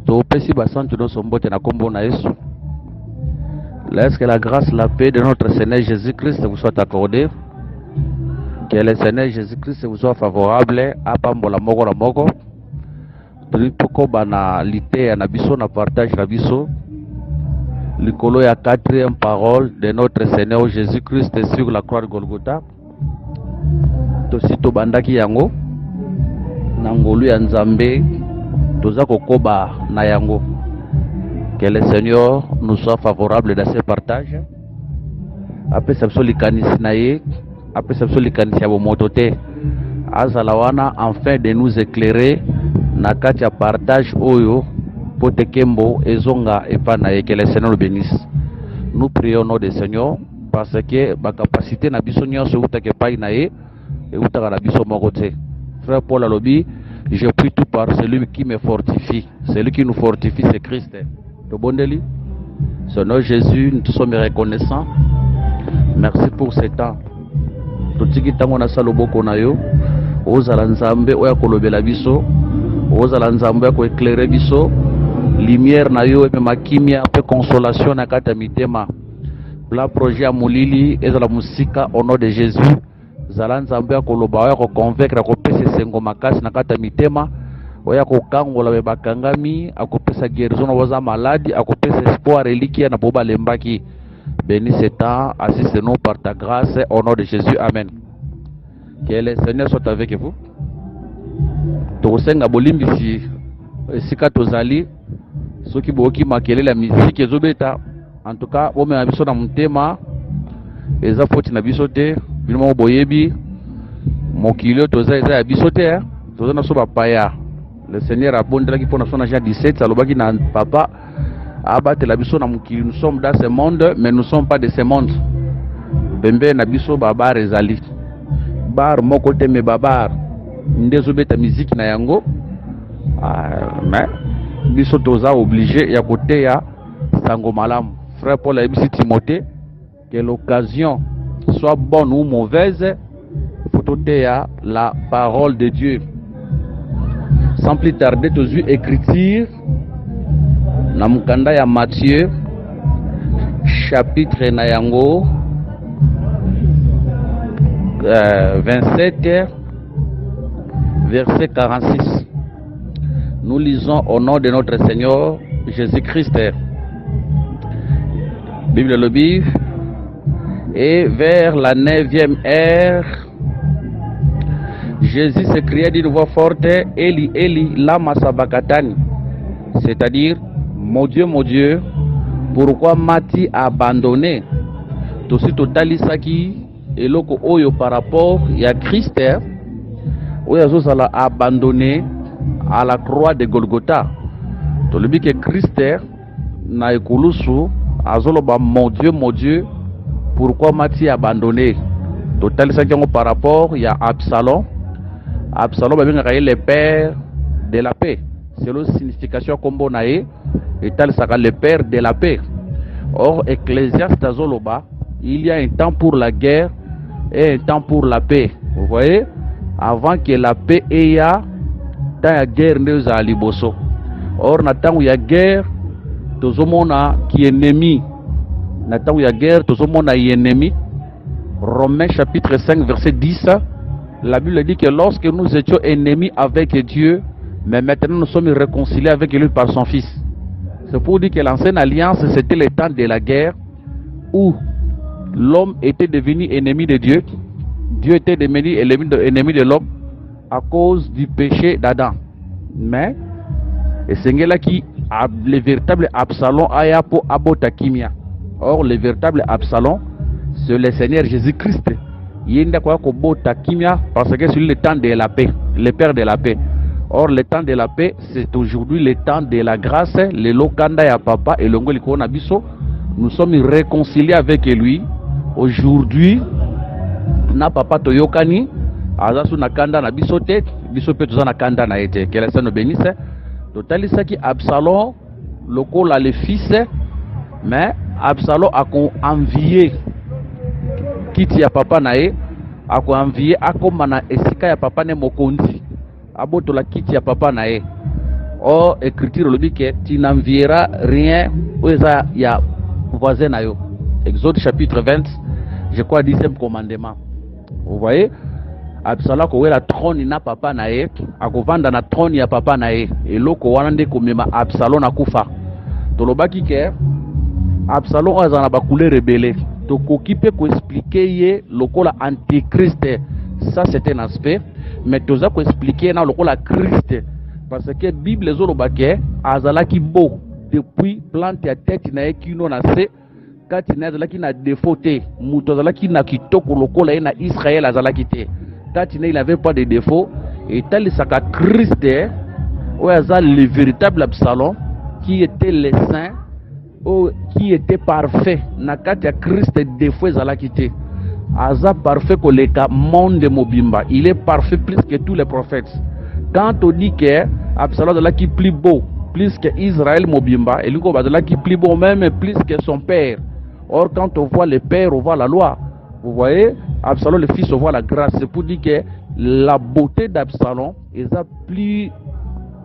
Topesi basantu no sombote na kombo na Yesu. Laisse que la grâce, la paix de notre Seigneur Jésus-Christ vous soit accordée. Que le Seigneur Jésus-Christ vous soit favorable. Apambola moko la moko. Toko bana lité na biso na partage na biso. Likolo ya quatrième parole de notre Seigneur Jésus-Christ sur la croix de Golgotha. Tosito bandaki yango. Nangolu ya Nzambe. Toza kokoba na yango. Que le Seigneur nous soit favorable dans ce partage. Après ça, likanisi naye, après ça, likanisi ya bomotote. Azalawana enfin de nous éclairer na kati ya partage oyo potekembo ezonga epanaye. Que le Seigneur le bénisse. Nous prions au nom du Seigneur parce que ma capacité na biso nyonso utake pai naye et utaka na biso mokote. Frère Paul alobi, je prie tout par celui qui me fortifie. Celui qui nous fortifie, c'est Christ. Tobondeli. Seigneur Jésus, nous te sommes reconnaissants. Merci pour ce temps. Totiki tango na saloboko na yo. Ozala Nzambe oya kolobela biso. Ozala Nzambe oya ko éclairer biso. Lumière na yo et makimia pe consolation na kata mitema. Plan projet ya mulili ezala musika au nom de Jésus. Zala Nzambe oya koloba oya ko convaincre ko pese sengo makasi na kata mitema. Oya kokangola be bakangami akopesa guérison waza maladi akopesa espoir reliquia na boba lembaki. Bénis ce temps, assiste-nous par ta grâce au nom de Jésus. Amen. Que le Seigneur soit avec vous. Tosenga bolimbisi sika tozali soki boki makele la musique ezobeta. En tout cas, o me abiso na mutema eza foti na bisote bino boyebi mokilio toza eza bisote toza na so bapaya. Le Seigneur a bondé qui pour son agent 17, salobaki na papa abattre la biso na mukili. Nous sommes dans ce monde, mais nous ne sommes pas de ce monde. Bembe na biso babar ezali. Bar moko te me babar. Ndezo beta musique na yango. Mais biso toza obligé ya côté ya sango malam. Frère Paul et Timothée, que l'occasion soit bonne ou mauvaise, faut toter ya la parole de Dieu. Sans plus tarder, tous les écritures, na mukanda ya Matthieu, chapitre na yango 27, verset 46. Nous lisons au nom de notre Seigneur Jésus-Christ. Bible le dit, et vers la 9e heure, Jésus s'écria d'une voix forte, Eli, Eli, lama sabakatani. C'est-à-dire, mon Dieu, pourquoi m'as-tu abandonné? Tosi totali saki, eloko oyo par rapport ya Christ, oyo azosala abandonné à la croix de Golgotha. Tolobi que Christ na ekulusu azoloba mon Dieu, pourquoi m'as-tu abandonné? Totali saki par rapport ya Absalom. Absalom est le père de la paix. C'est la signification combo nae et tel sera le père de la paix. Or, Ecclésiaste Azoloba, il y a un temps pour la guerre et un temps pour la paix. Vous voyez? Avant que la paix ait ya, dans la guerre nous a liboso. Or, n'attend où il y a guerre, tout le monde qui est ennemi. N'attend où il y a guerre, tout le monde est ennemi. Romains chapitre 5 verset 10. La Bible dit que lorsque nous étions ennemis avec Dieu, mais maintenant nous sommes réconciliés avec lui par son Fils. C'est pour dire que l'ancienne alliance, c'était le temps de la guerre où l'homme était devenu ennemi de Dieu. Dieu était devenu ennemi de l'homme à cause du péché d'Adam. Mais, c'est là qui a le véritable Absalom aya pour abotakimia. Or, le véritable Absalom, c'est le Seigneur Jésus-Christ. Parce que c'est le temps de la paix, le Père de la paix. Or, le temps de la paix, c'est aujourd'hui le temps de la grâce. Le lokanda ya papa et le ngoli kona biso, nous sommes réconciliés avec lui. Aujourd'hui, na papa toyokani, azasu na kanda na biso te, biso pe toza na kanda na ete. Que le Seigneur nous bénisse. Totali saki Absalom, lokola le fils, mais Absalom a envié kiti ya papa nae, a envié akoma na esika ya papa ne mokonzi. Aboto la kiti ya papa nae. Or écriture le dit que tu n'envieras rien aux ya voisin na yo. Exode chapitre 20, je crois 10e commandement. Vous voyez, Absalom ko la trône na papa na ye, akovanda na trône ya papa na ye. Eloko wana nde komema Absalom na kufa. Tolobaki ke Absalom azana ba couleur rebelle. To kokipe ko expliquer ye lokola antichrist. Ça c'est un aspect, mais toza ko expliquer na lokola Christ parce que Bible ezolobake azalaki beau depuis plante ya tête na ye kino na se kati na azalaki na défaut te muto azalaki na kitoko lokola ye na Israël azalaki te kati na il avait pas de défaut et talisaka Christ ou aza le véritable Absalom qui était le saint ou qui était parfait na kati ya Christ défaut ezalaki te aza parfait koleka monde mobimba, il est parfait plus que tous les prophètes. Quand on dit que Absalom est qui plus beau, plus que Israël mobimba, et lui qui plus beau même plus que son père. Or quand on voit le père, on voit la loi. Vous voyez, Absalom le fils, on voit la grâce. C'est pour dire que la beauté d'Absalom est plus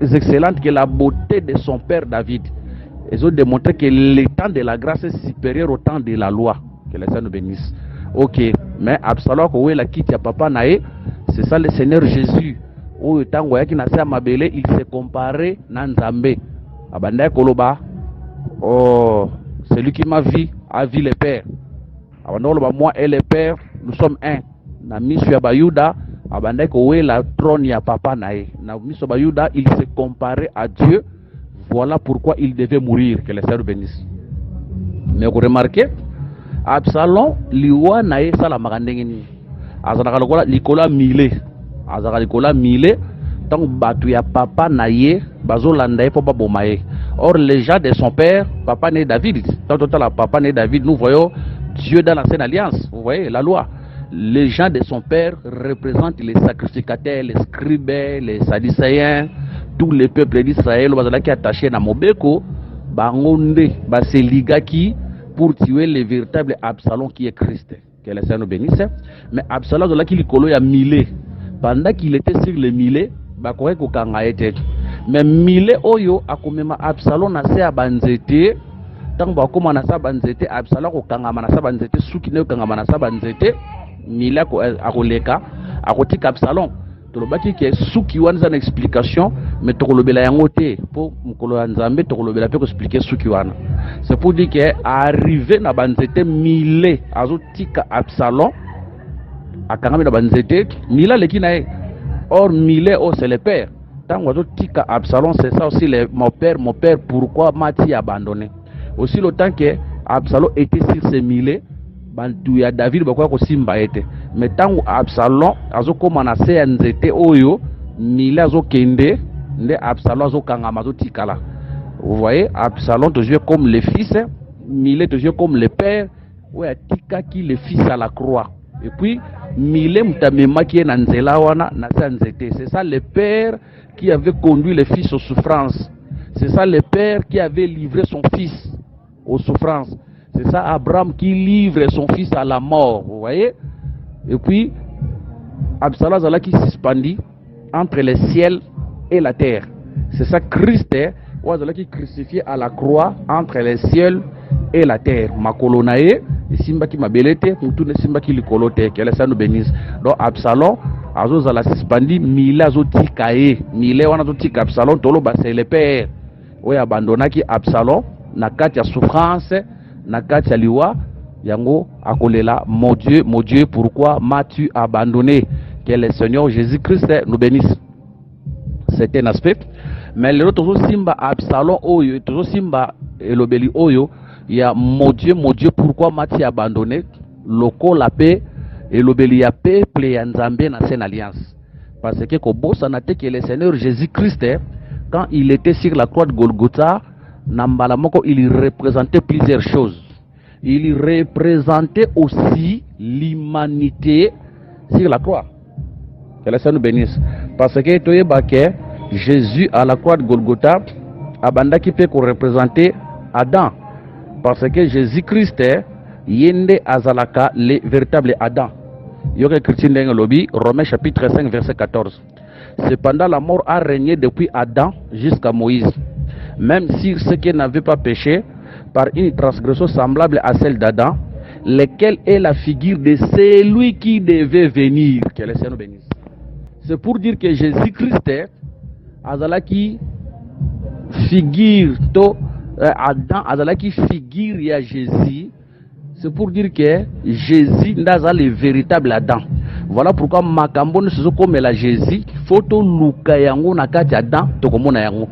excellente que la beauté de son père David. Ils ont démontré que le temps de la grâce est supérieur au temps de la loi. Que les saints nous bénissent. Ok, mais Absalom, où est la quitte à papa nae, c'est ça le Seigneur Jésus. Où est tango yaki na sa mabele, il s'est comparé na Nzambe. Abanda koloba, oh, celui qui m'a vu a vu le Père. Abanda koloba, moi et le Père, nous sommes un. Na misu ya bayuda, abanda ko est la trône ya papa nae. Na misu bayuda, il s'est comparé à Dieu. Voilà pourquoi il devait mourir. Que le Seigneur bénisse. Mais vous remarquez, Absalom liwa na ye sala makandenge ni azalaka lokola likola mile azalaka likola mile tant batu ya papa na ye bazolanda ye po baboma ye. Or les gens de son père papa né David, tant la papa né David, nous voyons Dieu dans l'ancienne alliance, vous voyez la loi. Les gens de son père représentent les sacrificateurs, les scribes, les sadducéens, tous les peuples d'Israël bazalaki attachés na mobeko bangonde baseligaki pour tuer le véritable Absalom qui est Christ. Que le Seigneur nous bénisse. Mais Absalom, là qu'il y a milé. Pendant qu'il était sur le milé, bakoye ko kanga ete. Mais milé oyo akomema Absalom na se abanzete. Tant bakoma na sa banzete Absalom ko kanga na sa banzete suki ne kanga na sa banzete. Milé ko akoleka akotika Absalom. Tolobaki ke suki wana na explication mais tokolobela yango te po mukolo ya Nzambe tokolobela pe ko expliquer suki wana. C'est pour dire que arrivé na banzete mille azotika Absalom akangami na banzete mila leki na ye. Or mille oh c'est le père. Tant azotika Absalom c'est ça aussi mon père pourquoi m'a-t-il abandonné. Aussi le temps que Absalom était sur ces mille bantu ya David bakwa ko simba ete. Mais tangu Absalom azokoma na se ya nzete oyo mile azokende nde Absalom azokanga mazotikala. Vous voyez, Absalom te joue comme le fils, Milé te joue comme le père, ouais, tika qui le fils à la croix. Et puis Milé mutamema qui est nanzela wana na sanzete. C'est ça le père qui avait conduit le fils aux souffrances. C'est ça le père qui avait livré son fils aux souffrances. C'est ça Abraham qui livre son fils à la mort, vous voyez. Et puis Absalom zala qui suspendit entre le ciel et la terre. C'est ça Christ qui crucifié à la croix entre le ciel et la terre. Makolonae, simba qui m'a belete, mutune simba qui likolote, que le Seigneur nous bénisse. Donc Absalom azo zala suspendi mila zo tikae, mile wana zo tika Absalom tolo ba c'est le père. Oui abandonnaki Absalom na kati ya souffrance, na kati ya liwa yango akolela mon Dieu, pourquoi m'as-tu abandonné? Que le Seigneur Jésus-Christ nous bénisse. C'est un aspect. Mais le tozo simba Absalom oyo, tozo simba elobeli oyo, il y a mon Dieu, pourquoi m'as-tu abandonné? Loko la paix elobeli ya peuple ya Nzambe na sen alliance. Parce que kobosa na te que le Seigneur Jésus-Christ quand il était sur la croix de Golgotha, nambala moko il représentait plusieurs choses. Il représentait aussi l'humanité sur la croix. Que le Seigneur nous bénisse. Parce que toyebake Jésus à la croix de Golgotha abanda qui peut représenter Adam. Parce que Jésus-Christ yende azalaka le véritable Adam. Yoke chrétien dengue lobby Romains chapitre 5 verset 14. Cependant, la mort a régné depuis Adam jusqu'à Moïse. Même si ceux qui n'avaient pas péché par une transgression semblable à celle d'Adam, lequel est la figure de celui qui devait venir. Que le Seigneur nous bénisse. C'est pour dire que Jésus-Christ est azalaki figure to Adam azalaki figure ya Jésus. C'est pour dire que Jésus n'est le véritable Adam. Voilà pourquoi makambo ne se comme la Jésus photo luka yango na kati Adam to komona yango.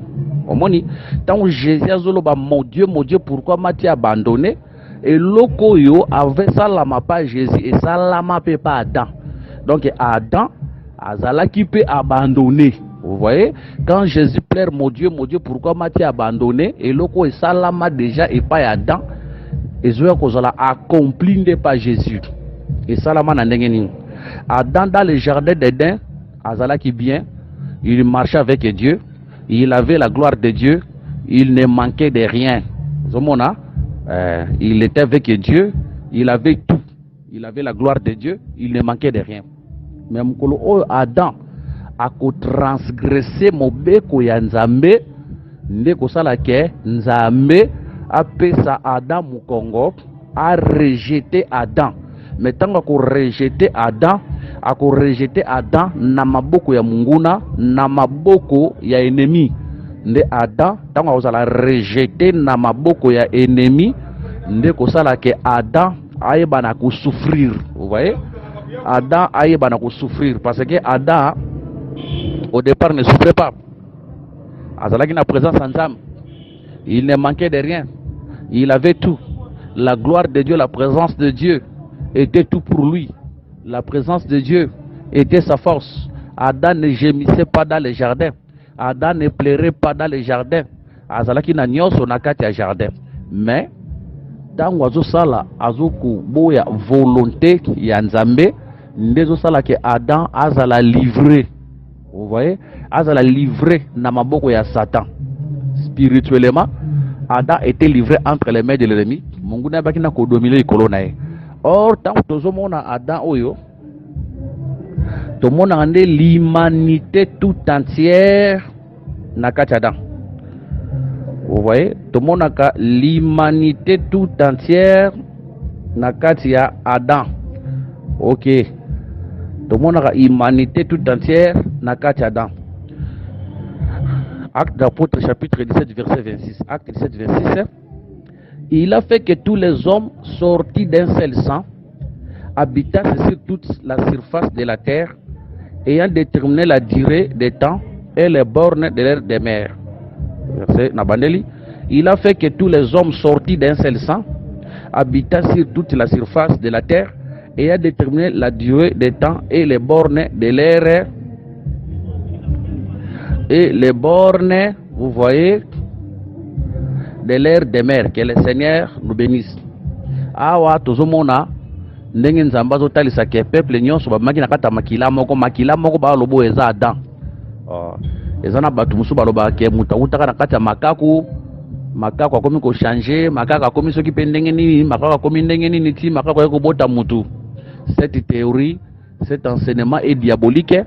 Omoni tant Jésus azoloba mon Dieu pourquoi m'a-t-il abandonné? Et loko yo avait salama pas Jésus et salama pas Adam. Donc Adam azala qui peut abandonner. Vous voyez, quand Jésus pleure mon Dieu pourquoi m'a-t-il abandonné? Et loko et salama déjà et pas Adam. Et je veux accompli pas Jésus. Et salama na ndengeni. Adam dans le jardin d'Éden, azala qui bien, il marchait avec Dieu, il avait la gloire de Dieu, il ne manquait de rien. Zomona, il était avec Dieu, il avait tout, il avait la gloire de Dieu, il ne manquait de rien. Mais Adam a transgressé mobeko ya Nzambe, ndeko sala ke Nzambe a pesa Adam mukongo, a rejeté Adam. Mais tant qu'on rejeté Adam, a rejeté Adam na maboko ya munguna, na maboko ya ennemi. Nde Adam, tant qu'on a rejeté na maboko ya ennemi, nde ko sala ke Adam ayeba na ko souffrir. Vous voyez? Adam ayeba na ko souffrir parce que Adam au départ ne souffrait pas. Azalaki na présence ensemble. Il ne manquait de rien. Il avait tout. La gloire de Dieu, la présence de Dieu était tout pour lui. La présence de Dieu était sa force. Adam ne gémissait pas dans les jardins. Adam ne pleurait pas dans les jardins. Azalaki na nyoso na kati ya jardin. Mais tant wazo sala azuku boya volonté ya Nzambe ndezo sala ke Adam azala livré. Vous voyez? Azala livré na maboko ya Satan. Spirituellement, Adam était livré entre les mains de l'ennemi. Mungu na baki na ko dominer ikolo na ye. Or, tant que tozomona Adam oyo, tomona ande l'humanité tout entière na kati Adam. Vous voyez, tomona ka l'humanité tout entière na kati ya Adam. Ok. Tomona ka humanité tout entière na kati Adam. Acte d'apôtre chapitre 17 verset 26. Acte 17 26. Il a fait que tous les hommes sortis d'un seul sang habitassent sur toute la surface de la terre, ayant déterminé la durée des temps et les bornes de l'ère des mers. Verset Nabandeli. Il a fait que tous les hommes sortis d'un seul sang habitassent sur toute la surface de la terre, ayant déterminé la durée des temps et les bornes de l'ère. Et les bornes, vous voyez, de l'ère des mers. Que le Seigneur nous bénisse. Awa tozomona ndenge Nzambe azotalisa ke peuple nyonso bamaki na kata makila moko ba lobo eza Adam. Eza na batu musu baloba ke mutauta na kata makaku akomi ko changer, makaku akomi soki pe ndenge nini, makaku akomi ndenge nini ti makaku yako bota mutu. Cette théorie, cet enseignement est diabolique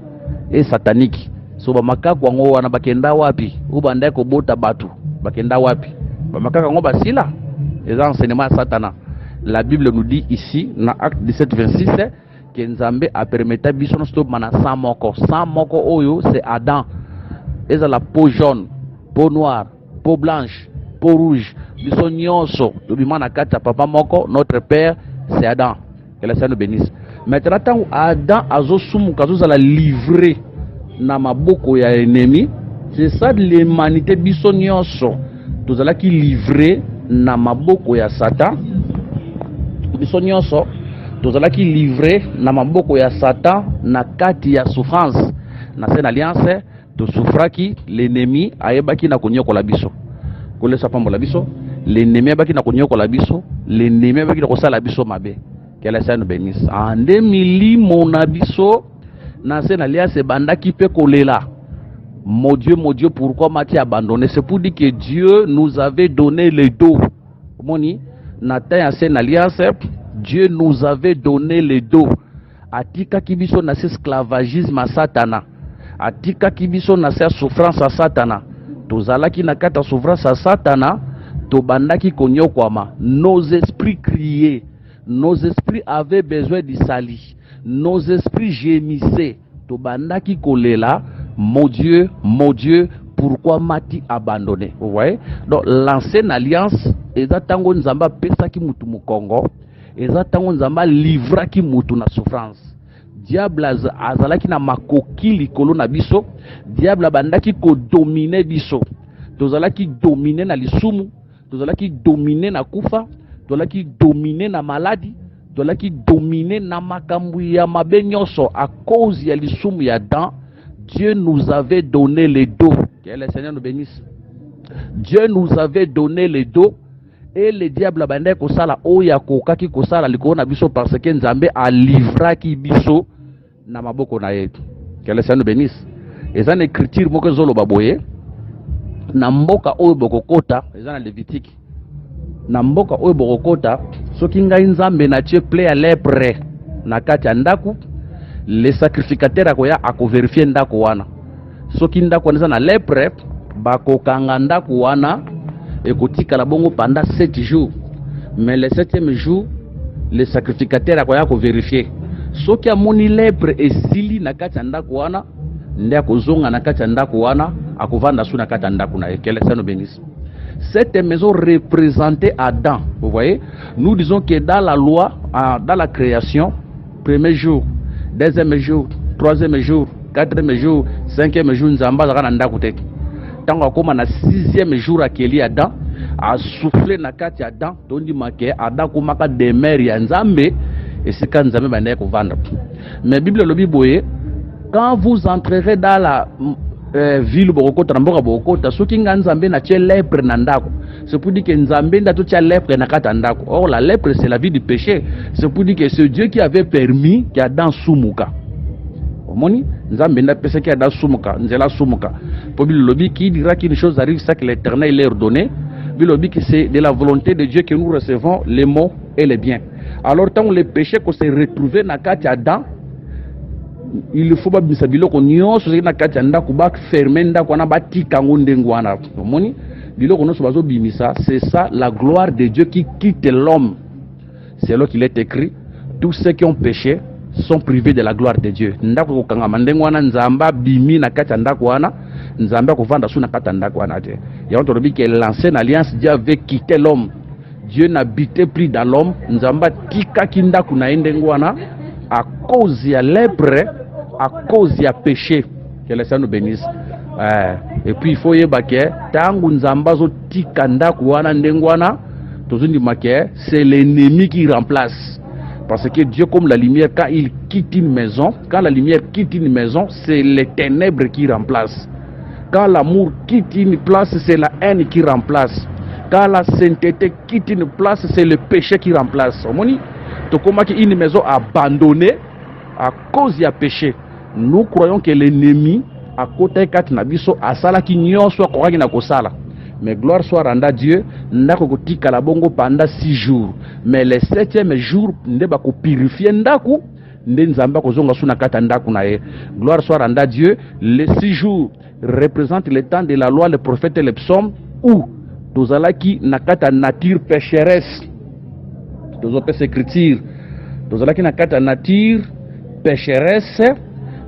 et satanique. So bamakaku wango wana bakenda wapi? Ubanda ko bota batu bakenda wapi? Bamakaka ngo basila. Les enseignements satana. La Bible nous dit ici, dans Acte 17, 26, que Nzambe a permis à Bison stop mana sans moko. Sans moko oyo, c'est Adam. Et la peau jaune, peau noire, peau blanche, peau rouge. Bison nyonso. Tobimana kata papa moko, notre père, c'est Adam. Que le Seigneur nous bénisse. Maintenant, tant Adam azo sumu kazo la livrer na maboko ya ennemi, c'est ça de l'humanité bison nyonso. Tout cela qui livré na maboko ya Satan. Biso nyonso tozalaki livré na maboko ya Satan na kati ya souffrance. Na cette alliance to souffraki l'ennemi ayebaki na konyokola biso. Kolesa pambola biso, l'ennemi ayebaki na konyokola biso, l'ennemi ayebaki na kosala biso mabe. Que le Seigneur nous bénisse. Ande mili mona biso na cette alliance bandaki pe kolela. Mon Dieu, pourquoi m'as-tu abandonné? C'est pour dire que Dieu nous avait donné le dos. Moni Nathan a alliance, Dieu nous avait donné le dos. Atika kibiso na esclavagisme à Satana. atikaki biso na se souffrance ya satana, tozalaki na kati ya souffrance ya satana, tobandaki konyokwama, nos esprits criaient, nos esprits avaient besoin du salut, nos esprits gémissaient, tobandaki kolela, mon Dieu, pourquoi m'as-tu abandonné? Vous voyez? Donc l'ancienne alliance, eza tango nzamba pesaki mutu mu Congo, eza tango nzamba livraki mutu na souffrance. Diable azalaki na makoki likolo na biso, diable bandaki ko dominer biso. Tozalaki dominer na lisumu, tozalaki dominer na kufa, tozalaki dominer na maladie, tozalaki dominer na makambu ya mabe nyonso à cause ya lisumu ya Adam. Dieu nous avait donné le dos. Que le Seigneur nous bénisse. Dieu nous avait donné le dos. Et le diable a bandé kosala oya kokaki kosala likona biso parce que Nzambe a livraki biso na maboko na yetu. Que le Seigneur nous bénisse. Et ça écriture moko zolo baboye. Na mboka oyo bokokota, eza na Lévitique. Na mboka oyo bokokota, soki ngai Nzambe na tie ple ya lepre na kati ya ndaku, le sacrificateur akoya akoverifier ndako wana. Soki ndako wana na lepre, bakokanga ndako wana ekotikala bongo pendant 7 jours. Mais le 7e jour, le sacrificateur akoya akoverifier. Soki amoni lepre esili na kati ya ndako wana, nde akozonga na kati ya ndako wana, akovanda su na kati ya ndako na ye. Que le Seigneur nous bénisse. Cette maison représentait Adam. Vous voyez, nous disons que dans la loi, dans la création, premier jour, deuxième jour, troisième jour, quatrième jour, cinquième jour, Nzamba zaka na ndako te. Tango akoma na sixième jour akeli Adam, a soufflé na kati ya Adam, tondi make Adam komaka demeure ya Nzambe, et c'est quand Nzambe bande ko vendre. Mais Bible lobi boye, quand vous entrerez dans la ville bokota mboka bokota, soki nga Nzambe na tie lèpre na ndako, c'est pour dire que Nzambe nda to tia lèpre na kati ndako. Or la lèpre c'est la vie du péché. C'est pour dire que c'est Dieu qui avait permis qu'il y a dans sumuka. Omoni Nzambe nda pesa qu'il y a dans sumuka, nzela sumuka. Pour le lobby qui dira qu'une chose arrive, ça que l'Éternel leur donné. Le lobby que c'est de la volonté de Dieu que nous recevons les mots et les biens. Alors tant que les péchés qu'on s'est retrouvés na kati Adam, il faut pas bisa biloko nyonso na kati ndako ba fermer ndako na batika ngondengo wana. Omoni biloko nyonso bazo bimisa, c'est ça la gloire de Dieu qui quitte l'homme. C'est là qu'il est écrit, tous ceux qui ont péché sont privés de la gloire de Dieu. Ndako ko kanga mandengo wana Nzamba bimi na kati ndako wana, Nzamba ko vanda su na kati ndako wana te. Ya on dit que l'ancienne alliance Dieu avait quitté l'homme. Dieu n'habitait plus dans l'homme. Nzamba tika kindako na ndengo wana à cause ya lèpre, à cause ya péché. Que le Seigneur nous bénisse. Et puis il faut y baquer tangu Nzamba zo tika ndako wana ndengo wana, tozundi maquer, c'est l'ennemi qui remplace. Parce que Dieu, comme la lumière, quand il quitte une maison, quand la lumière quitte une maison, c'est les ténèbres qui remplacent. Quand l'amour quitte une place, c'est la haine qui remplace. Quand la sainteté quitte une place, c'est le péché qui remplace. Une maison abandonnée à cause du péché. Nous croyons que l'ennemi, à côté de Nabiso, a sala qui n'y soit correct na kosala. Mais gloire soit rendue à Dieu, ndako kotika la bongo pendant 6 jours. Mais le 7e jour, ndeba ko purifier ndako, nde Nzamba ko zonga suna kata ndako na ye. Gloire soit rendue à Dieu. Les 6 jours représentent le temps de la loi, le prophète et le psaume, où tozalaki nakata nature pécheresse. Tozopes écriture. Tozalaki nakata nature pécheresse,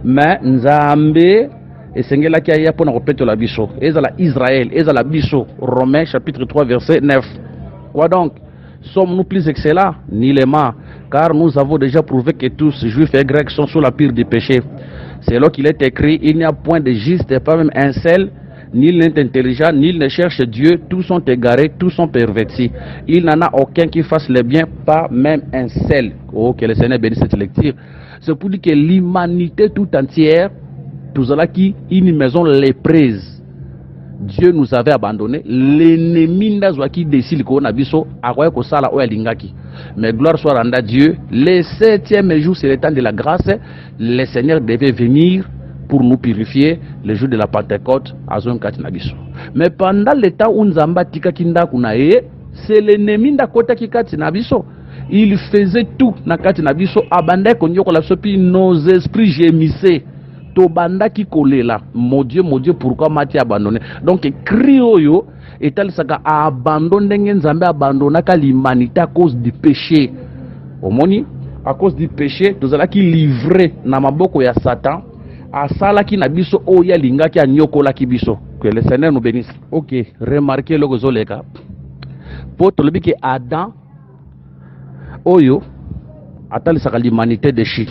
mais Nzambe et sengela qui a pour répéter la biso. Ezala Israël, ezala biso. Romains chapitre 3 verset 9. Quoi donc? Sommes-nous plus excellents? Nullement, car nous avons déjà prouvé que tous, juifs et grecs, sont sous la pire du péché. C'est là qu'il est écrit, il n'y a point de juste, pas même un seul, nul n'est intelligent, nul ne cherche Dieu, tous sont égarés, tous sont pervertis. Il n'en a aucun qui fasse le bien, pas même un seul. Oh, que le Seigneur bénisse cette lecture. C'est pour dire que l'humanité tout entière, tout cela qui une maison lépreuse. Dieu nous avait abandonné. L'ennemi qui décide qu'on a biso akoye ko sala o elingaki. Mais gloire soit rendue à Dieu. Le 7e jour, c'est le temps de la grâce. Le Seigneur devait venir pour nous purifier le jour de la Pentecôte à zone Katinabiso. Mais pendant le temps où Nzamba tika kinda kunaye, c'est l'ennemi ndakota ki Katinabiso. Il faisait tout na Katinabiso abandé konyo ko la sopi nos esprits gémissaient. tobandaki kolela mon Dieu pourquoi mati abandonné. Donc cri oyo etalisaka abandonné nzambe abandonnaka l'humanité à cause du péché. Omoni à cause du péché tozalaki livré na maboko ya Satan asalaki na biso oyo alingaki anyokolaki biso. Que le Seigneur nous bénisse. OK, remarquez le gozoleka. Po tolobi ke Adam oyo atalisaka l'humanité de chi.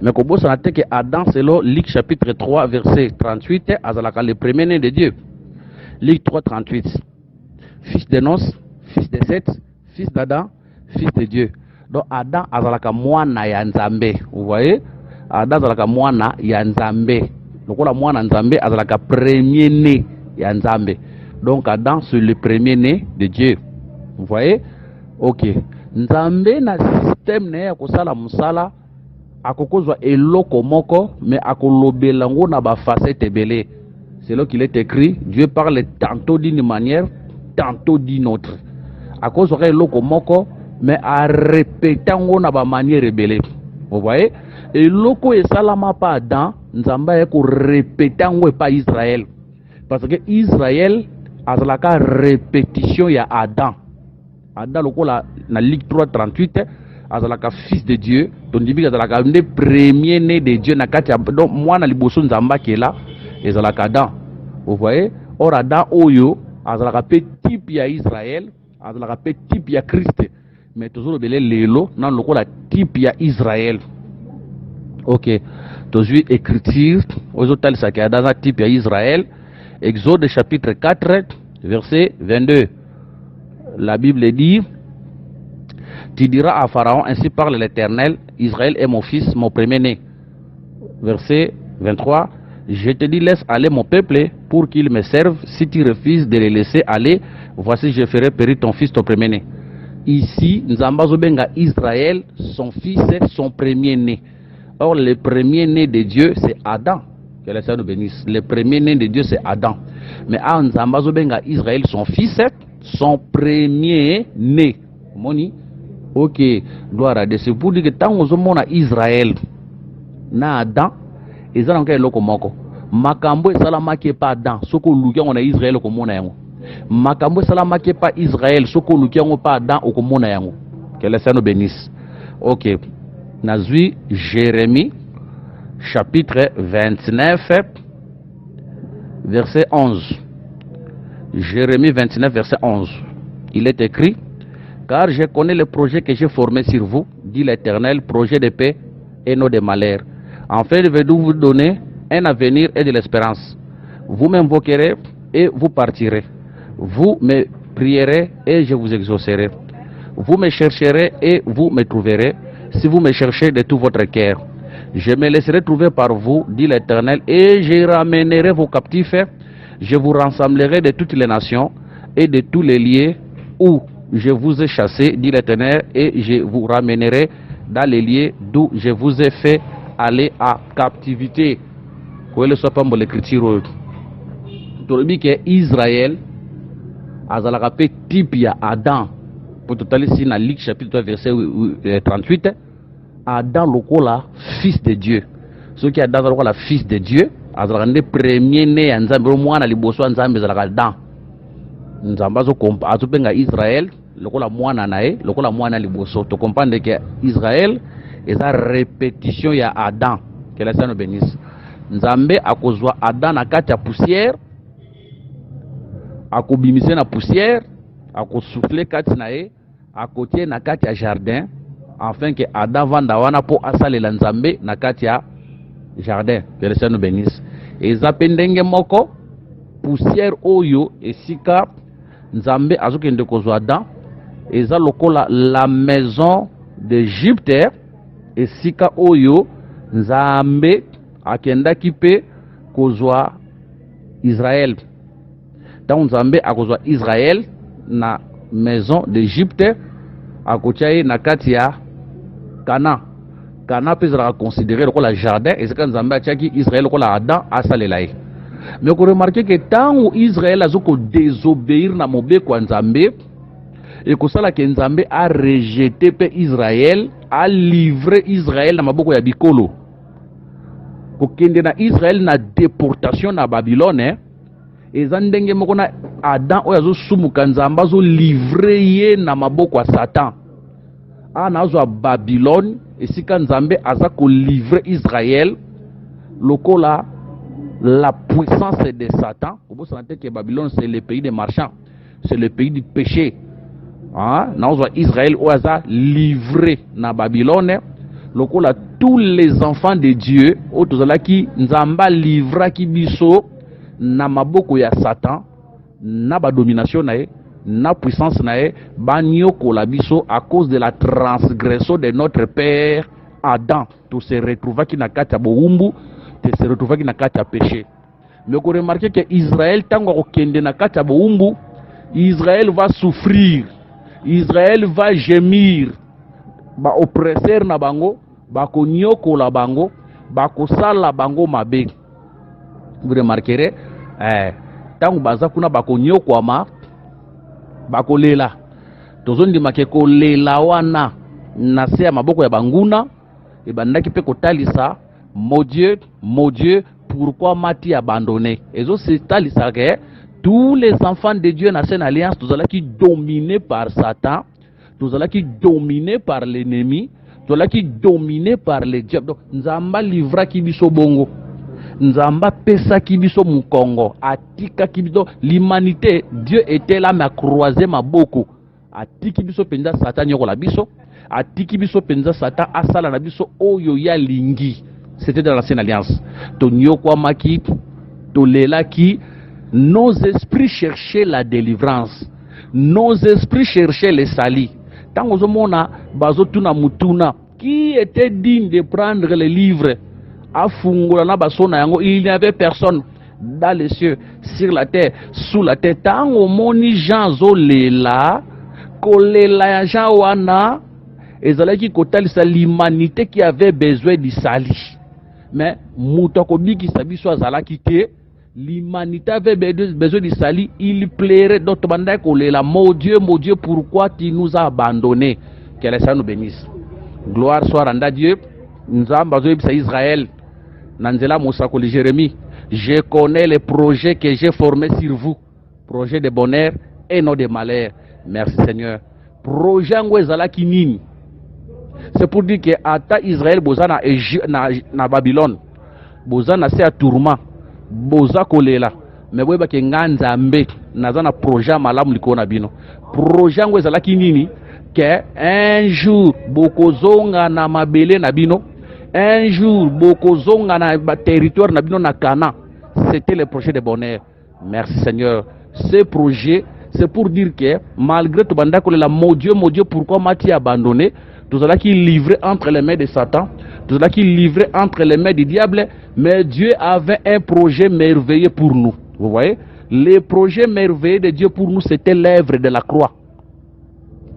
Mais comme ça a que Adam selon Luc chapitre 3 verset 38 azalaka le premier-né de Dieu. Luc 3 38. Fils de Nos, fils de Seth, fils d'Adam, fils de Dieu. Donc Adam azalaka mwana ya Nzambe. Vous voyez? Adam azalaka mwana ya Nzambe. Donc la mwana Nzambe azalaka premier-né ya Nzambe. Donc Adam c'est le premier-né de Dieu. Vous voyez? OK. Nzambe na système na ya kosala musala akokozwa eloko moko mais akolobelango na ba facette ebele. C'est là qu'il est écrit, Dieu parle tantôt d'une manière, tantôt d'une autre. Akozwa eloko moko mais a répétango na ba manière ebele. Vous voyez? Eloko esalama pa Adam, Nzamba ya ko répétango pa Israël. Parce que Israël azalaka répétition ya Adam. Adam lokola na Luc 3:38 azalaka fils de Dieu, donc dibi azalaka le premier né de Dieu na kati donc moi na liboso Nzamba kela ezalaka Adam. Vous voyez? Or Adam oyo azalaka pe type ya Israël, azalaka pe type ya Christ. Mais toujours belé lelo nan lokola type ya Israël. OK. Toujours écriture aux hôtels ça dans un type ya Israël. Exode chapitre 4 verset 22. La Bible dit, tu diras à Pharaon, ainsi parle l'Éternel, Israël est mon fils, mon premier-né. Verset 23, je te dis, laisse aller mon peuple pour qu'il me serve. Si tu refuses de les laisser aller, voici je ferai périr ton fils, ton premier-né. Ici, Nzamba Zobenga Israël, son fils, son premier-né. Or, le premier-né de Dieu, c'est Adam. Que le Seigneur nous bénisse. Le premier-né de Dieu, c'est Adam. Mais à Nzamba Zobenga Israël, son fils, son premier-né. Moni? OK. Gloire à Dieu. C'est pour dire que tant que nous Israël, na Adam, ils ont encore l'oko moko. Makambo salama qui pas Adam. Soko lukia on a Israël ko mona yango. Makambo salama qui pas Israël. Soko lukia on pas Adam ko mona yango. Que le Seigneur nous bénisse. OK. Nazui Jérémie chapitre 29 verset 11. Jérémie 29 verset 11. Il est écrit, car je connais le projet que j'ai formé sur vous, dit l'Éternel, projet de paix et non de malheur. Enfin, je vais vous donner un avenir et de l'espérance. Vous m'invoquerez et vous partirez. Vous me prierez et je vous exaucerai. Vous me chercherez et vous me trouverez, si vous me cherchez de tout votre cœur. Je me laisserai trouver par vous, dit l'Éternel, et je ramènerai vos captifs. Je vous rassemblerai de toutes les nations et de tous les lieux où je vous ai chassé, dit l'Éternel, et je vous ramènerai dans les lieux d'où je vous ai fait aller à captivité. Vous voyez le l'écriture. Tolobi que Israël azalaka pe type ya Adam. Pour totaler si na Luc chapitre 3 verset 38, Adam lokola fils de Dieu. Ce qui Adam lokola fils de Dieu, azalaka ne premier né ya Nzambe mwana liboso Nzambe azalaka Adam. Nzamba zo kompa azupenga Israël lokola mwana nae, lokola mwana liboso. To comprendre que Israël est la répétition ya Adam. Que la Seigneur nous bénisse. Nzambe akozwa Adam na kati ya poussière, akobimise na poussière, akosouffler kati na ye, akotie na kati ya jardin, afin que Adam vanda wana po asalela Nzambe na kati ya jardin. Que le Seigneur nous bénisse. Eza pendenge moko poussière oyo esika Nzambe azokende kozwa Adam, eza lokola la maison d'Égypte, esika oyo Nzambe akendaki pe kozwa Israël. Tant Nzambe akozwa Israël na maison d'Égypte, akotia na kati ya Canaan. Canaan peut être considéré comme le jardin, et c'est quand Nzambe atiaki Israël comme Adam asalela. Mais vous remarquez que tant où Israël a désobéir na mobeko Nzambe, et que ça que Nzambe a rejeté pe Israël, a livré Israël na maboko ya bikolo. kokende na Israël na déportation na Babylone eza ndenge moko na Adam oyo azosumuka nzambe azolivre ye na maboko ya Satan ana azwa Babylone esika nzambe aza kolivre Israël lokola la puissance de Satan. Vous savez que Babylone c'est le pays des marchands, c'est le pays du péché. Israël oaza livré na Babylone lokola tous les enfants de Dieu otozalaki nzamba livra ki biso na maboko ya Satan na ba domination na ye na puissance na ye banyokola biso à cause de la transgression de notre père Adam. Tout se retrouva ki na kati ya boumbu, te se retrouva ki na kati ya péché. Mais vous remarquez que Israël tango kokende na kati ya boumbu, Israël va souffrir, Israël va gémir, ba oppresseur na bango, ba konyokola bango, ba kosala bango mabe. Vous remarquerez tango baza kuna ba konyokwama ba kolela. Tozondima ke kolela wana na se ya maboko ya banguna et bandaki pe kotalisa mon Dieu, pourquoi m'as-tu abandonné? Et ça c'est talisa que tous les enfants de Dieu dans cette alliance, tous ceux qui dominés par Satan, tous ceux qui dominés par l'ennemi, tous ceux qui dominés par les diables. Donc nzamba livra ki biso bongo, nzamba pesa ki biso mukongo, atika ki biso l'humanité. Dieu était là mais a croisé ma boko, atiki biso penza Satan yokola biso, atiki biso penza Satan asala na biso oyo ya lingi. C'était dans l'ancienne alliance. Tonyokwa maki, tolela ki. Nos esprits cherchaient la délivrance. Nos esprits cherchaient les salis. Tant que mona bazotuna mutuna, qui était digne de prendre les livres, afungula basona yango, il n'y avait personne dans les cieux, sur la terre, sous la terre. Tant que moni Jean zolela, kolela Jean wana, ezalaki kotalisa l'humanité qui avait besoin du salut. Mais mutako biki sabiso azalaki te. L'humanité avait besoin de salut, il plairait d'autres bandes kolela. Mon Dieu, pourquoi tu nous as abandonnés? Que le Seigneur nous bénisse. Gloire soit rendue à Dieu. Nous avons besoin de Israël. Nanzela Moussa Koli Jérémie. Je connais les projets que j'ai formés sur vous. Projets de bonheur et non de malheur. Merci Seigneur. Projet Ngwezala Kinini. C'est pour dire que ata Israël boza na Babylone. Boza na se a tourment. Boza kolela mais boyeba ke nganzambe naza na projet malamu likona bino. Projet ngo ezalaki nini ke un jour bokozonga na mabele na bino, un jour bokozonga na territoire na bino na Cana. C'était le projet de bonheur. Merci Seigneur. Ce projet c'est pour dire que malgré tout banda kolela mon Dieu pourquoi m'as-tu abandonné? Tout cela qui est livré entre les mains de Satan, tout cela qui est livré entre les mains du diable, mais Dieu avait un projet merveilleux pour nous. Vous voyez? Le projet merveilleux de Dieu pour nous, c'était l'œuvre de la croix.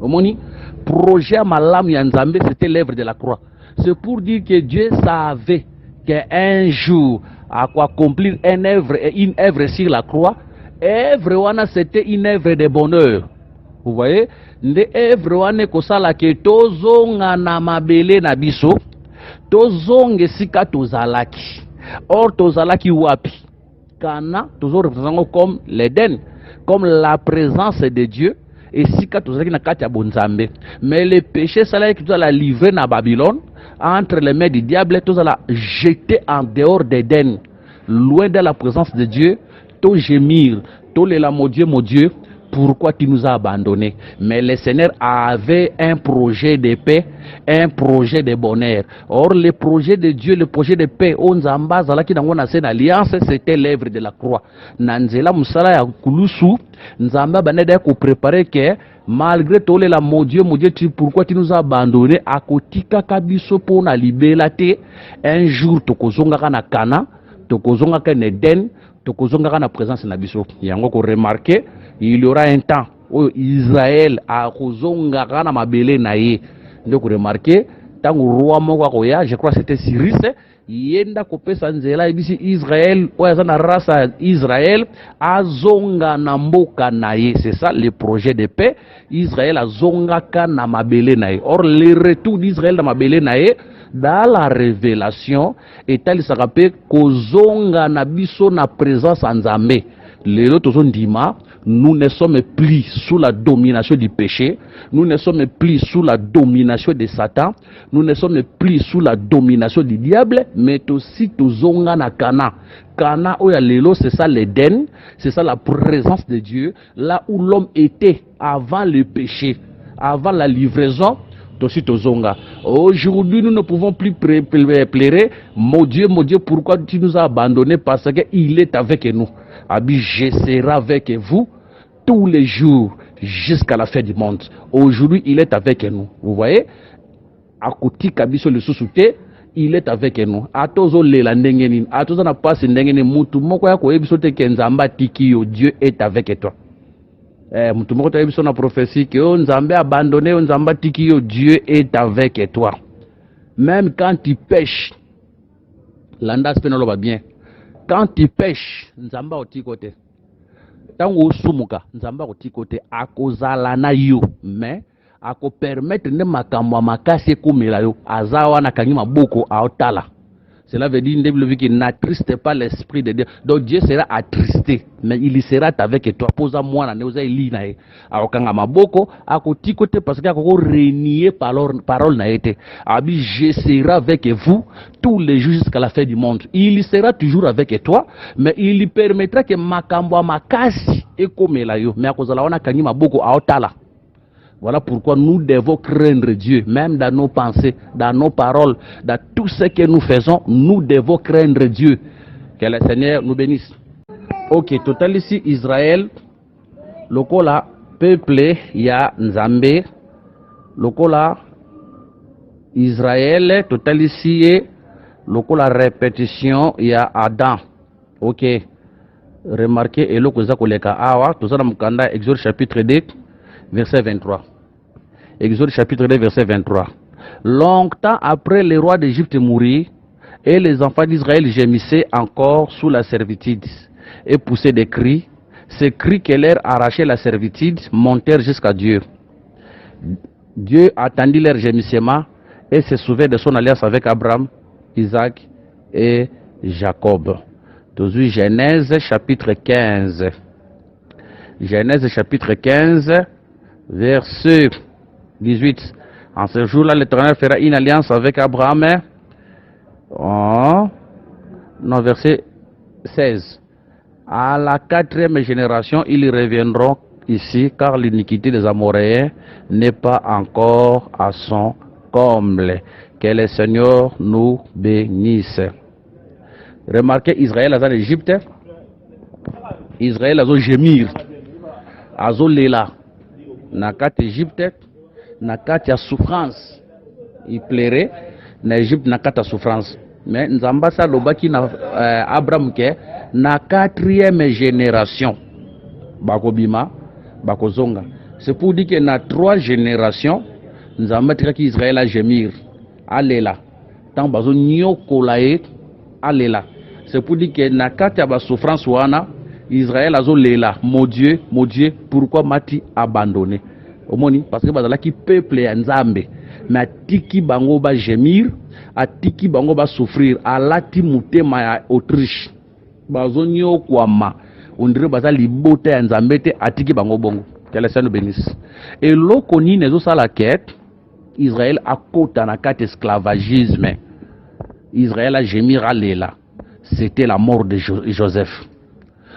Vous voyez? Projet malam yanzambe, c'était l'œuvre de la croix. C'est pour dire que Dieu savait qu'un jour, à quoi accomplir une œuvre sur la croix, œuvre wana c'était une œuvre de bonheur. Vous voyez? Nde œuvre wane kosala ke tozonga na mabele na biso, tozonge sika tozalaki. Or tozalaki wapi? Kana tozo représente comme l'Éden, comme la présence de Dieu, et sika tozalaki na kati ya bonzambe. Mais le péché salaki tozala livrer na Babylone entre les mains du diable, tozala jeter en dehors d'Éden, loin de la présence de Dieu, to gémir, to lela mon Dieu, pourquoi tu nous as abandonnés? Mais le Seigneur avait un projet de paix, un projet de bonheur. Or, le projet de Dieu, le projet de paix, c'était l'œuvre de la croix. Nanzela musala ya kulusu, nzamba baneda ko préparer que malgré tout la mon Dieu, pourquoi tu nous as abandonnés? Akotika kabiso pona libelate. Un jour tokozonga na Cana, tokozonga na Eden, tokozonga na présence na biso. Yango ko remarquer il y aura un temps où Israël a kozonga na mabele na ye. Donc remarquez, tant roi moko koya, je crois que c'était Cyrus, yenda kopesa nzela ibisi Israël oya na race Israël azonga na mboka na ye. C'est ça le projet de paix. Israël azonga ka na mabele na ye. Or le retour d'Israël na mabele na ye, dans la révélation etalisaka pe kozonga na biso na présence ya Nzambe. Lelo tozondima, nous ne sommes plus sous la domination du péché, nous ne sommes plus sous la domination de Satan, nous ne sommes plus sous la domination du diable, mais aussi tozonga na Cana. Cana oya lelo, c'est ça l'Éden, c'est ça la présence de Dieu, là où l'homme était avant le péché, avant la livraison. Aujourd'hui, nous ne pouvons plus pleurer. Mon Dieu, pourquoi tu nous as abandonnés? Parce qu'il est avec nous. Abi, je serai avec vous tous les jours jusqu'à la fin du monde. Aujourd'hui, il est avec nous. Vous voyez? À côté kabiso le sous-souté, il est avec nous. Atozo lela ndengenin, atozo na passe ndengenin mutu moko ya ko ebisote kenzamba tikio, Dieu est avec toi. Mutu moko ta ebiso na prophétie que Nzambe abandonné, Nzamba tikio, Dieu est avec toi. Même quand tu pêches, l'andas penolo va bien. Quand tu pêches, Nzamba oti côté. Tango sumuka, Nzamba oti côté akozala na yo, mais ako permettre ne makamwa makase kumela yo azawa na kangima boko aotala. Cela veut dire que n'attriste pas l'esprit de Dieu. Donc Dieu sera attristé, mais il sera avec toi. Posa moi na neuza elina e. Akanga maboko akoti côté parce que akoko renier parole na été. Abi je serai avec vous tous les jours jusqu'à la fin du monde. Il sera toujours avec toi, mais il lui permettra que makambo makasi ekomela yo. Mais akozala wana kangima boko aotala. Voilà pourquoi nous devons craindre Dieu, même dans nos pensées, dans nos paroles, dans tout ce que nous faisons, nous devons craindre Dieu. Que le Seigneur nous bénisse. Ok, total ici, Israël, lokola, peuple, ya Nzambe, lokola, Israël, total ici, lokola, répétition, ya Adam. Ok, remarquez, et lokoza koleka awa, tout ça dans Mukanda, Exode chapitre 2, verset 23. Exode chapitre 2, verset 23. Longtemps après le roi d'Égypte mourit, et les enfants d'Israël gémissaient encore sous la servitude et poussaient des cris. Ces cris qui leur arrachaient la servitude montèrent jusqu'à Dieu. Dieu attendit leur gémissement et se souvint de son alliance avec Abraham, Isaac et Jacob. Toujours Genèse chapitre 15. Genèse chapitre 15, verset 18. En ce jour-là, l'Éternel fera une alliance avec Abraham. Non, verset 16. À la 4e génération, ils reviendront ici, car l'iniquité des Amoréens n'est pas encore à son comble. Que le Seigneur nous bénisse. Remarquez, Israël a l'Égypte. Israël a gémir. Azo lela. Nakat Égypte. Nakat ya souffrance. Il plairait. Na Égypte nakat ya souffrance. Mais Nzamba sa lobaki na Abraham ke na 4e génération. Bakobima, bakozonga. C'est pour dire que na 3 générations, Nzamba tika Israël a gémir. Alela. Tant bazo nyokolae alela. C'est pour dire que na 4 ya ba souffrance wana Israël a lela. Mon Dieu, pourquoi m'as-tu abandonné? Omoni parce que bazala ki peuple ya Nzambe. Mais atiki bango ba gémir, atiki bango ba souffrir, alati mutema ya Autriche. Bazonyo kwama. On dirait bazali libota ya Nzambe te atiki bango bongo. Que le Seigneur nous bénisse. Et l'okoni nezo sa la quête, Israël a kota na kat esclavagisme. Israël a gémir à lela. C'était la mort de Joseph.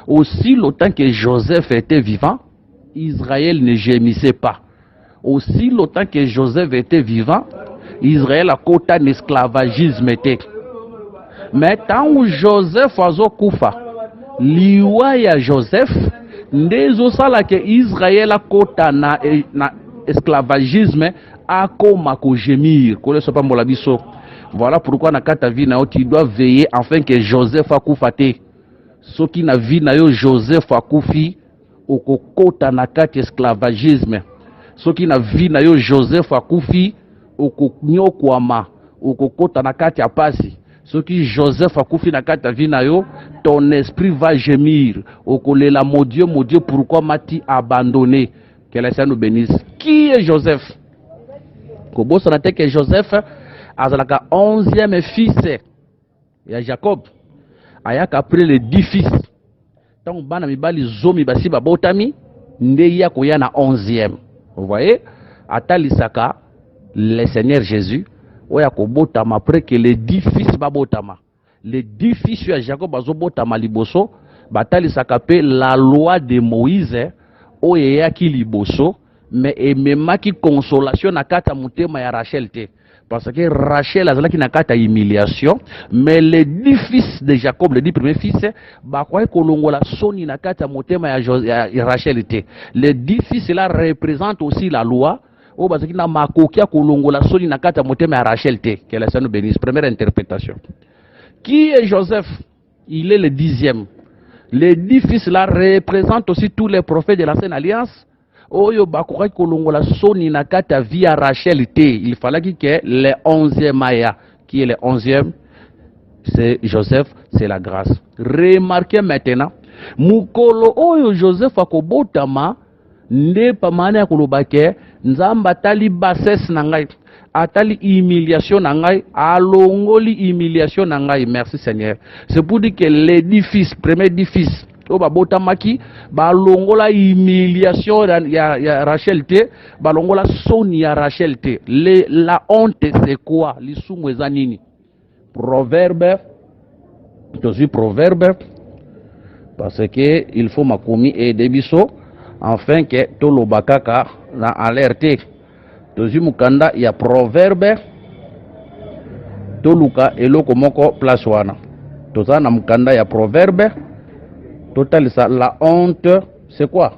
Aussi longtemps que Joseph était vivant, Israël ne gémissait pas. Aussi longtemps que Joseph était vivant, Israël a côté un esclavagisme. Mais tant que Joseph a koufa, liwa ya Joseph, ndezo sala que Israël a côté na esclavagisme a koma ko gémir. Voilà pourquoi na kata vie na tu dois veiller afin que Joseph a koufa te. Ce qui na vie na yo Joseph a koufi okokota na kati esclavagisme. Ce qui na vie na yo Joseph a koufi okonyokwama okokota na kati ya pasi. Ce qui Joseph a koufi na kati ya vie na yo, ton esprit va gémir. Okolela mon Dieu, pourquoi m'as-tu abandonné? Que le Seigneur nous bénisse. Qui est Joseph? Kobosa na te que Joseph azalaka 11e fils ya Jacob. Ayaka après les 10 fils. Tant bana mibali zomi basi babotami nde ya koya na 11e. Vous voyez? Atalisaka le Seigneur Jésus oya kobotama après que les 10 fils babotama. Les 10 fils ya Jacob bazobotama liboso batalisaka pe la loi de Moïse oya ki liboso mais ememaki consolation na kata mutema ya Rachel te. Parce que Rachel azalaki na kata humiliation, mais les 10 fils de Jacob, les 10 premiers fils, bakwaye kolongola soni na kata motema ya Rachel te. Les 10 fils là représentent aussi la loi. O bazaki na makokia kolongola soni na kata motema ya Rachel te. Que le Seigneur nous bénisse. Première interprétation. Qui est Joseph? Il est le 10e. Les 10 fils là représentent aussi tous les prophètes de l'Ancienne Alliance. Oyo bakoki kolongola soni na kata via Rachel te. Il fallait que le 11e Maya, qui est le 11e, c'est Joseph, c'est la grâce. Remarquez maintenant, mukolo oyo Joseph akobotama nde pamane akolobake nzamba tali bassesse na ngai, atali humiliation na ngai, alongoli humiliation na ngai. Merci Seigneur. C'est pour dire que les 10 fils, premier 10 fils babotamaki balongola humiliation ya Rachel te, balongola soni ya Rachel te. La honte c'est quoi? Lisumu eza nini? Proverbe, tozi proverbe, parce que il faut makomi et debiso afin que tolobakaka na alerte. Tozi mukanda ya proverbe toluka eloko moko place wana. Toza na mukanda ya proverbe total ça, la honte, c'est quoi?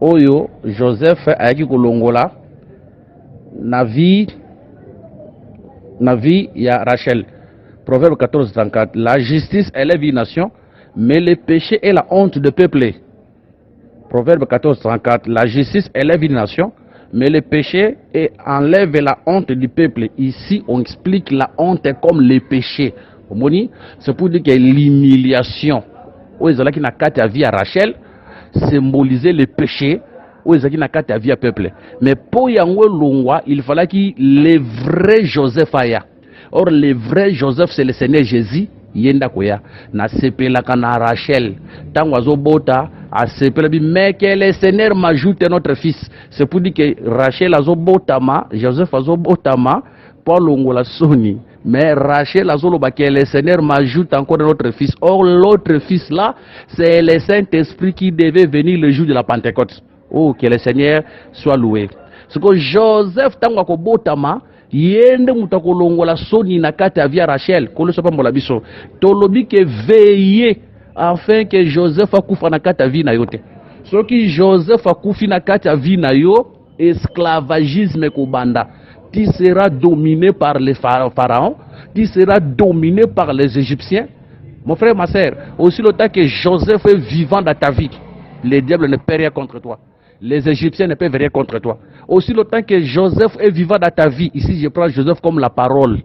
Oyo, Joseph ayaki kolongola na vie ya Rachel. Proverbe 14:34. La justice élève une nation, mais le péché est la honte de peuple. Proverbe 14:34. La justice élève une nation, mais le péché enlève la honte du peuple. Ici, on explique la honte comme le péché. C'est pour dire que l'humiliation où ezalaki na kati ya vie ya Rachel symboliser le péché où ezalaki na kati ya vie ya peuple. Mais pour yango longwa, il fallait que le vrai Joseph aya. Or le vrai Joseph c'est le Seigneur Jésus yenda koya na sepelaka na Rachel tango azobota asepela bi mais que le Seigneur m'ajoute notre fils. C'est pour dire que Rachel azobotama, Joseph azobotama pour longola soni. Mais Rachel azoloba que le Seigneur m'ajoute encore un autre fils. Or l'autre fils là, c'est le Saint-Esprit qui devait venir le jour de la Pentecôte. Oh, que le Seigneur soit loué. C'est que Joseph tango ko botama yende mutakolongola soni na kata via Rachel. Kolo sopa mbola biso. Tolobi que veiller afin que Joseph akufa na kata vi na yote. So ki Joseph akufi na kata vi na yo, esclavagisme ko banda. Qui sera dominé par les pharaons, qui sera dominé par les Égyptiens. Mon frère, ma soeur, aussi longtemps que Joseph est vivant dans ta vie, les diables ne peuvent rien contre toi. Les Égyptiens ne peuvent rien contre toi. Aussi longtemps que Joseph est vivant dans ta vie, ici je prends Joseph comme la parole.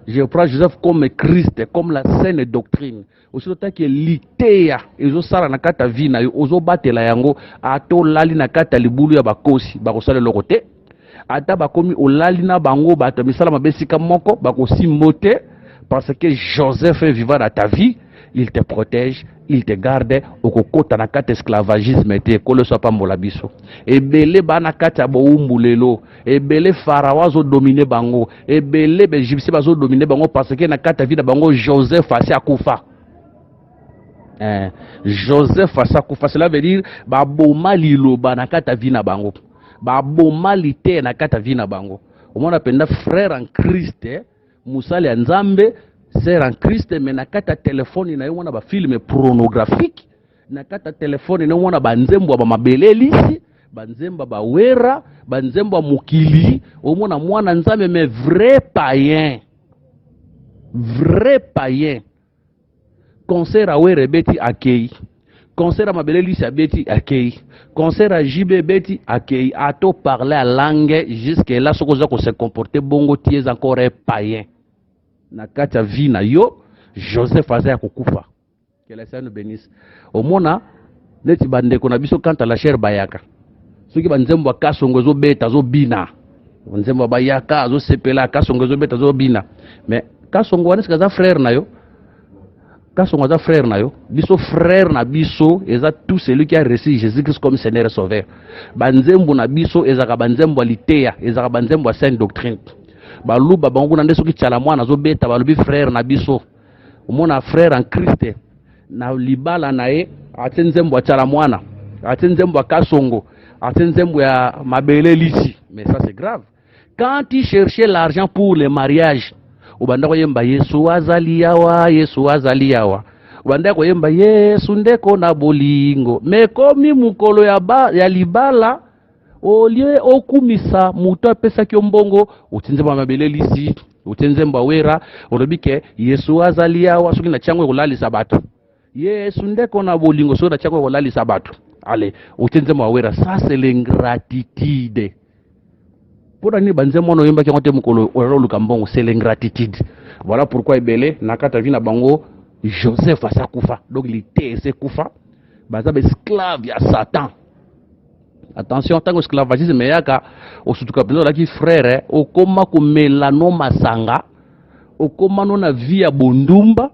Je prends Joseph comme Christ, comme la saine doctrine. Aussi longtemps que l'Itéa, ils ont sara na kata vie na yo, ozo batela yango, ato lali na kata libulu ya bakosi, bakosale lokote. Ata bakomi olali na bango bato misala mabesika moko bakosi mote parce que Joseph est vivant dans ta vie, il te protège, il te garde okokota na kata esclavagisme te kolo so pa mbola biso. Ebele bana kata bo umbulelo, ebele pharaon zo dominer bango, ebele Égyptien bazo dominer bango parce que na kata vie na bango Joseph asi akufa. Joseph asi akufa, cela veut dire ba boma liloba na kata vie na bango. Babomalité na kata vina bango. Omona penda frère en Christ, musali ya Nzambe, sœur en Christ, mais na kata téléphone na yo mona ba film pornographique, na kata téléphone na mona ba nzembo ba mabelelisi, ba nzembo ba wera, ba nzembo mukili, omona mwana Nzambe mais vrai païen. Vrai païen. Concert a were beti akei. Concert à Mabelelisi abeti akei. Concert à JB beti akei. Ato parler à langue jusque là ce qu'on se comporter bongo ties encore un païen. Na kata vie na yo Joseph azaya kokufa. Que le Seigneur nous bénisse. Au mona neti bande ko na biso kanta la chair bayaka. Soki banzembo kasongo zo beta zo bina. nzembo bayaka azo sepela kasongo zo beta zo bina mais kasongo wana sikaza frère na yo kasongo za frère na yo biso frère na biso eza tout celui qui a reçu Jésus-Christ comme Seigneur et Sauveur banzembo na biso ezaka banzembo aliteya ezaka banzembo a sainte doctrine baluba bango na ndeso ki tchala mwana zo beta balubi frère na biso omona frère en Christ na libala na ye atie nzembo tchala mwana atie nzembo kasongo atie nzembo ya mabele lisi mais ça c'est grave quand il cherchait l'argent pour le mariage ubanda ko yemba Yesu azali yawa ubanda ko yemba Yesu ndeko na bolingo mais komi mukolo ya libala olie okumisa muto apesa kyo mbongo utinze mabele lisi utinze mbawera olobike Yesu azali yawa soki na chango kolalisa bato Yesu ndeko na bolingo soki na chango kolalisa bato allez utinze mbawera ça c'est l'ingratitude. Pour ni banze mono yemba ki ngote mukolo oro lukambongo c'est l'ingratitude. Voilà pourquoi ebele nakata vina bango Joseph asakufa donc il était c'est kufa baza esclave ya Satan. Attention tango esclavagisme yaka osutuka pendo la ki frère okoma ko melano masanga okoma no na vie ya bondumba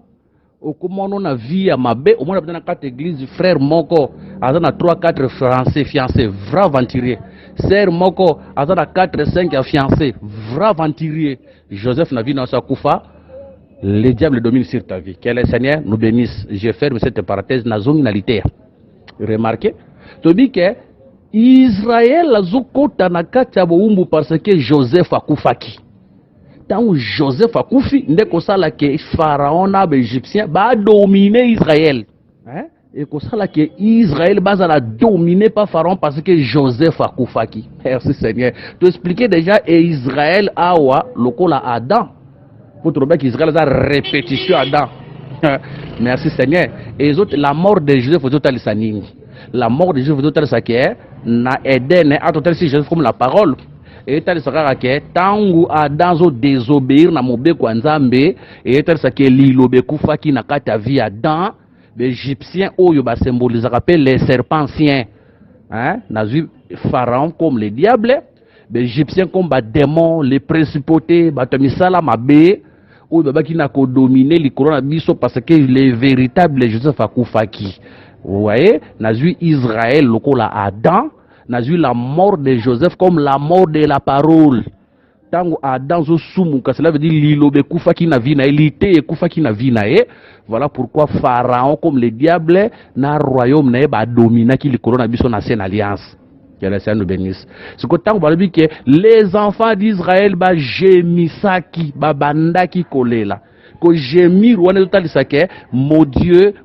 okoma no na vie ya mabe omona penda na kata église frère moko azana 3-4 français fiancés vrai aventurier. Sœur moko azana 4-5 fiancés, vrai aventurier. Joseph na vie dans sa koufa, le diable domine sur ta vie. Que le Seigneur nous bénisse. Je ferme cette parenthèse na zonalité. Remarquez, tu dis que Israël a zokota na kati ya boumbu parce que Joseph a koufaki. Tant Joseph a koufi, ndeko sala ke pharaon na égyptien ba dominer Israël. Hein? Et comme ça là que Israël base à la dominé par Pharaon parce que Joseph a koufaki. Merci Seigneur. Tu expliquais déjà et Israël awa lokola Adam. Pour trouver qu'Israël a répétition Adam. Merci Seigneur. Et les autres la mort de Joseph faut total saning. La mort de Joseph faut total ça que na Eden a total si Joseph comme la parole. Et tal ça que tangu Adam zo désobéir na mobe kwa Nzambe et tal ça que lilobe koufaki na kata vie Adam. Les Égyptiens, symbolise les serpents anciens. Hein? Nazu Pharaon comme les diables. Les Égyptiens comme les démons, les principautés, Batomisala Mabé, ou qui n'a qu'à dominer les coronavirus parce que les véritables Joseph Akoufaki. Vous voyez, Nazu Israël, le Adam, Nazu la mort de Joseph comme la mort de la parole. Tango Adam zo sumu cela veut dire lilobe koufaki na vina elité et koufaki na vina e voilà pourquoi Pharaon comme le diable na royaume na ba domina qui le corona biso na scène alliance que le Seigneur nous bénisse ce que tango ba que les enfants d'Israël ba gemisaki ba bandaki kolela ko gemir wana totalisa ke mon Dieu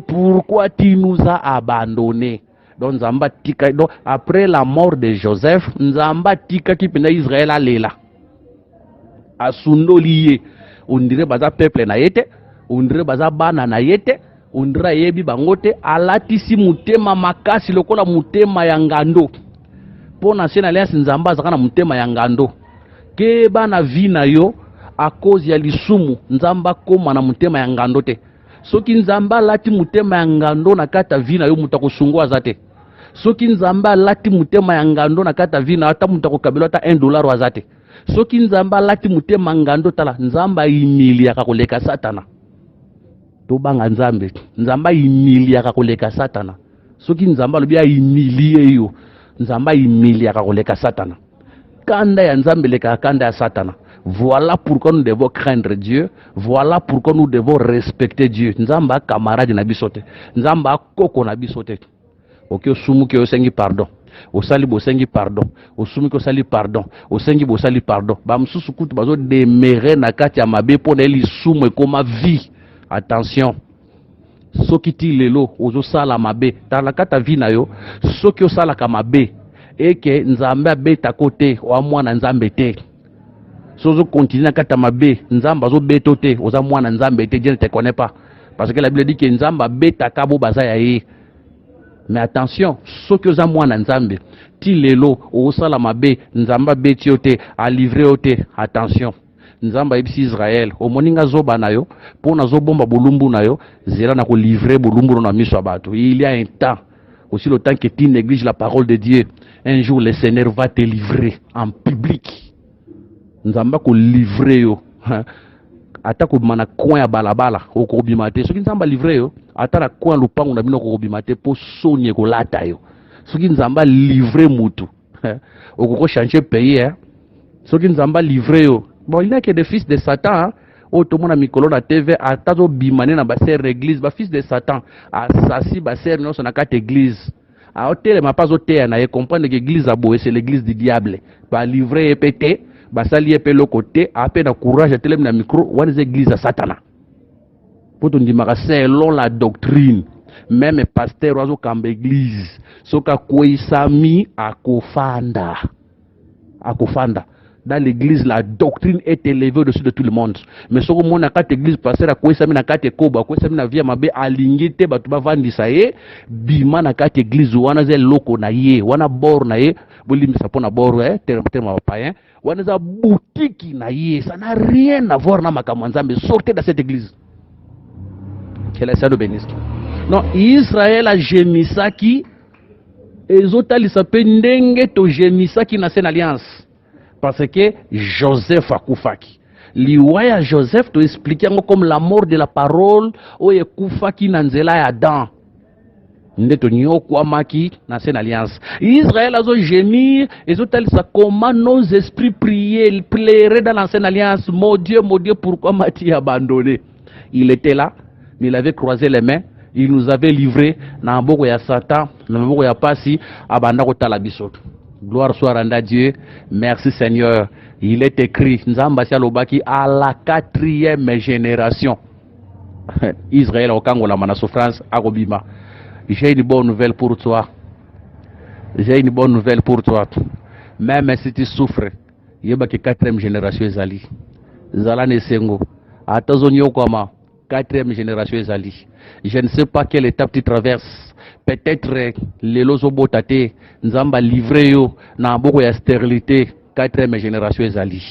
pourquoi tu nous as abandonnés. Donc Nzamba tika donc après la mort de Joseph Nzamba tika ki pena Israël alela asundo lié on dirait baza peuple na yete on dirait baza bana na yete on dirait yebi bangote alatisi mutema makasi lokola mutema ya ngando pona sena alliance Nzamba zakana mutema ya ngando ke bana vina yo a cause ya lisumu Nzamba koma na mutema ya ngando te soki Nzamba lati mutema ya ngando na kata vina yo mutakosungwa zate soki Nzamba lati mutema ya ngando na kata vina ata mutakokabela ata $1 wazate soki Nzamba lati mutema ngando tala Nzamba imilia kakoleka Satana to banga Nzambe Nzamba imilia kakoleka Satana soki Nzamba lobia imilie yo Nzamba imilia kakoleka Satana kanda ya Nzambe leka kanda ya Satana. Voilà pourquoi nous devons craindre Dieu. Voilà pourquoi nous devons respecter Dieu. Nzamba camarade na bisote. Nzamba koko na bisote. Ok, osumu ke osengi pardon. Osali bosengi pardon. Osumu ke osali pardon. Osengi bosali pardon. Ba msusu kutu bazo demere na kati ya mabe pona eli sumu ekoma vie. Attention. Soki ti lelo ozo sala mabe. Tala kata vie na yo. Soki osala ka mabe. Eke Nzambe abeta kote wa mwana Nzambe te. Sozo continue kata mabe Nzamba zo beto te oza mwana Nzambe te Dieu ne te connaît pas parce que la Bible dit que Nzamba beta kabo baza ya ye. Mais attention soki oza mwana Nzambe ti lelo osala mabe Nzamba beti ote a livrer ote attention Nzamba ebisi Israël o moninga zoba na yo pona zo bomba bolumbu na yo zela na ko livrer bolumbu na miso bato il y a un temps aussi le temps que tu négliges la parole de Dieu Un jour, le Seigneur va te livrer en public. Nzamba ko livrer yo. Ata ko mana coin ya balabala ko bimate. Soki nzamba livrer yo, ata na coin lupango na bino ko bimate po sonye ko lata yo. Soki nzamba livrer mutu. Ko changer pays hein. Soki nzamba livrer yo. Bon, il n'y a que des fils de Satan hein. Tout le monde a mis colonne à TV, à tazo bimane na baser l'église, ba fils de Satan, à sasi baser non son akate église. À hôtel ma pas hôtel na y comprendre que l'église a beau c'est l'église du diable. Ba livrer et pété, ba sali et le côté, à peine courage à télé na micro, ou les églises à Satana. Pour ton dire selon la doctrine, même pasteur oiseau comme église, soka koisami akofanda. Akofanda. Dans l'église, la doctrine est élevée au-dessus de tout le monde. Mais si on a quatre églises, passer à quoi ça m'a quatre koba, quoi ça m'a via ma bé aligné te batuba vandi ça y bima na quatre églises wana ze loko na ye, wana bor na ye, boli misa pona bor terme païen, wana za boutique na ye, ça n'a rien à voir na makamanza, mais sortez de cette église. Que la Seigneur bénisse. Non, Israël a gemisaki, et les autres ils s'appellent ndenge to gemisaki na sen alliance. Parce que Joseph a koufaki. Liwaya Joseph te expliquer comme la mort de la parole o ye koufaki nanzela ya Adam. Ndeto nyo kwa maki na sen alliance. Israël a zo gémir et zo tel ça comment nos esprits priaient, pleuraient dans l'ancienne alliance. Mon Dieu, pourquoi m'as-tu abandonné? Il était là, mais il avait croisé les mains. Il nous avait livrés dans mboko ya Satan, dans mboko ya pasi abanda ko talabiso. Gloire soit rendue à Dieu. Merci Seigneur. Il est écrit, Nzamba Sialobaki, à la 4e génération. Israël au Congo, la mana souffrance, à Robima. J'ai une bonne nouvelle pour toi. J'ai une bonne nouvelle pour toi. Même si tu souffres, il y a que 4e génération Zali. Zala Nesengo. Atazonio Koma, 4e génération Zali. Je ne sais pas quelle étape tu traverses. Peut-être les lozobotate, Nzamba livré yo, na boko ya stérilité, 4e génération Ezali.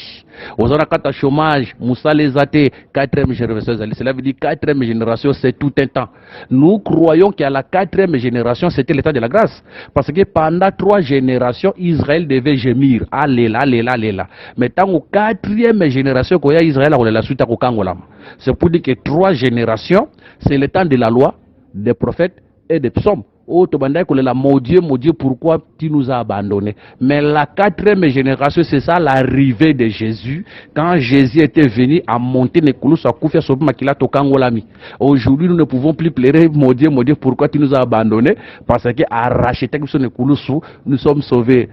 Ozana kata chômage, Moussa les athées, 4e génération Ezali. Cela veut dire 4e génération, c'est tout un temps. Nous croyons qu'à la 4e génération, c'était l'état de la grâce. Parce que pendant 3 générations, Israël devait gémir. Alléla, alléla, alléla. Mais tant au 4e génération, quand Israël a la suite à Kokangolam. C'est pour dire que 3 générations, c'est le temps de la loi, des prophètes, et des psaumes. Oh, mon Dieu, pourquoi tu nous as abandonnés? Mais la 4e génération, c'est ça l'arrivée de Jésus. Quand Jésus était venu à monter les coulous à Koufia Sobmakila Tokangolami. Aujourd'hui, nous ne pouvons plus pleurer, mon Dieu, pourquoi tu nous as abandonnés? Parce que à racheter les coulous, nous sommes sauvés.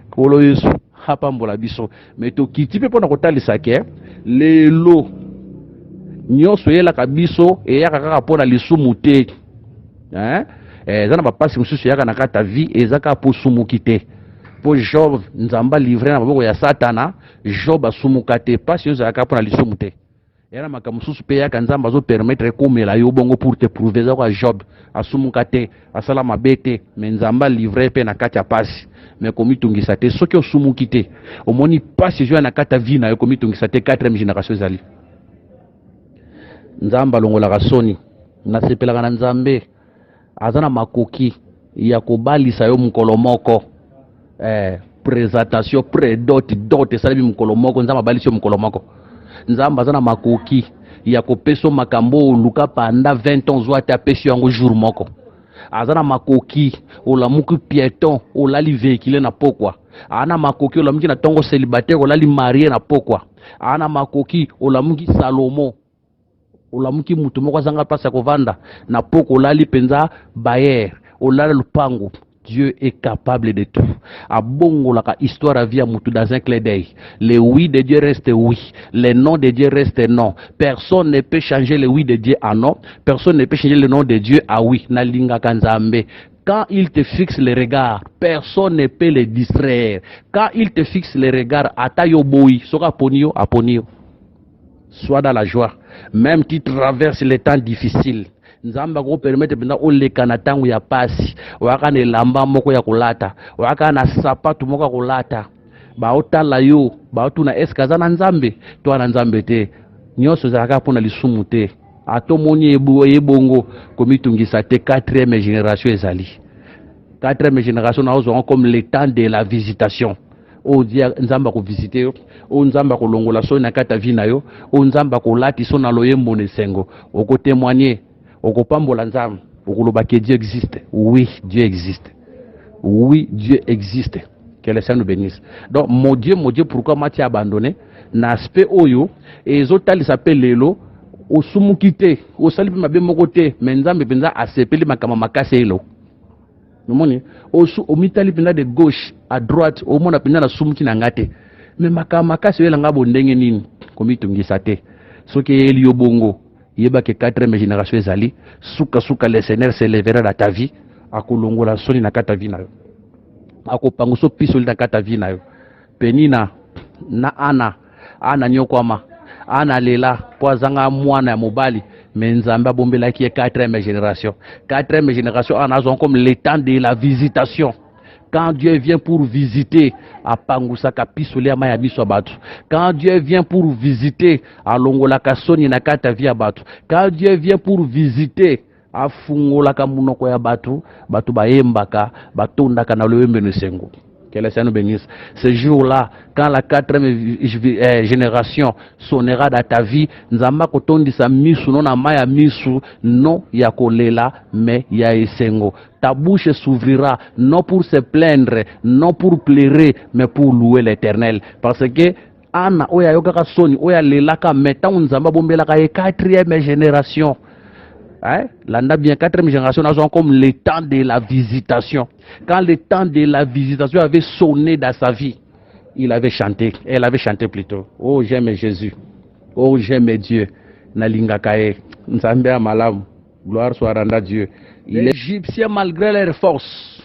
Mais tu quittes pas pour nous saké, les lots. Nous sommes là, Kabiso, et Yaka pour la Lissumute. Hein? Zana ba pasi mususu yaka na kata vie ezaka po sumukite po Job nzamba livrer na maboko ya Satana Job asumukate pasi yo zaka po na lisumute yana makamususu pe yaka nzamba zo permettre komela yo bongo pour te prouver za kwa Job asumukate asala mabete mais nzamba livrer pe na kata pasi mais komitungisa te soki osumukite omoni pasi yo na kata vie na yo komitungisa te 4e génération zali nzamba longola kasoni na sepelaka na nzambe azana makoki ya kobalisa yo mukolo moko présentation dot sala bi mukolo moko nzamba balisa yo mukolo moko nzamba azana makoki ya kopeso makambo luka panda 20 ans zo ata peso yango jour moko azana makoki olamuki piéton olali véhicule na pokwa ana makoki olamuki na tongo célibataire olali marié na pokwa ana makoki olamuki Salomo olamuki mutu moko azanga pasa kovanda na poko olali penza bayer olala lupango. Dieu est capable de tout. A bongo la histoire à vie à mutu dans un clé d'œil. Le oui de Dieu reste oui. Le non de Dieu reste non. Personne ne peut changer le oui de Dieu à non. Personne ne peut changer le non de Dieu à oui. Na linga kanzambe. Quand il te fixe les regards, personne ne peut les distraire. Quand il te fixe les regards, atayo boy, soka ponio, aponio. Sois dans la joie. Même tu traverses les temps difficiles. Nzamba ko permettre benda oleka na tangu ya pasi. Waka ne lamba moko ya kulata. Waka na sapatu moko ya kulata. Ba otala yo, ba otuna eskaza na nzambe. To na nzambe te. Nyoso zaka pona lisumu te. Ato moni ebongo komitungisa te 4e génération ezali. quatrième génération nous aurons comme le temps de la visitation. O dia nzamba ko visiter o nzamba ko longola so na kata vina yo o nzamba ko lati so na loyembo ne sengo o ko témoigner o ko pambola nzamba o ko loba que Dieu existe. Oui, Dieu existe. Oui, Dieu existe. Que le Seigneur nous bénisse. Donc mon Dieu, pourquoi m'a-t-il abandonné? N'aspect oyo et les autres ils s'appellent lelo o sumukite o salipi mabe mokote mais nzambe penza asepeli makama makase elo. Nomoni o mitali penza de gauche à droite au mona penza na sumuki na ngate mais makama makase ela ngabo ndenge nini komitungisa te soki eli yo bongo yeba ke quatrième génération ezali suka le Seigneur se lèvera dans ta vie akolongola soni na kata vie na yo akopango so pisoli na kata vie na yo penina na ana nyokwama ana lela po azanga mwana ya mobali mais nzambe abombelaki ye quatrième génération ana azon comme le temps de la visitation. Quand Dieu vient pour visiter à Pangusaka pisoli ya maya biso batu, quand Dieu vient pour visiter à longolaka soni na kata via batu, quand Dieu vient pour visiter à fungolaka munoko ya batu bayembaka batondaka na loyembe ne sengo. Que le Seigneur nous bénisse. Ce jour-là, quand la quatrième génération sonnera dans ta vie, nzamba kotondisa misu non na maya misu non ya kolela mais ya esengo. Ta bouche s'ouvrira non pour se plaindre, non pour pleurer, mais pour louer l'Éternel. Parce que ana oya yokaka soni oya lelaka meta nzamba bombelaka e quatrième génération. Hein? L'anda bien quatrième génération, nous avons comme le temps de la visitation. Quand le temps de la visitation avait sonné dans sa vie, il avait chanté. Elle avait chanté plutôt. Oh, j'aime Jésus. Oh, j'aime Dieu. Nalinga kae. Nzambe malam. Gloire soit rendue à Dieu. Les Égyptiens, malgré leurs forces,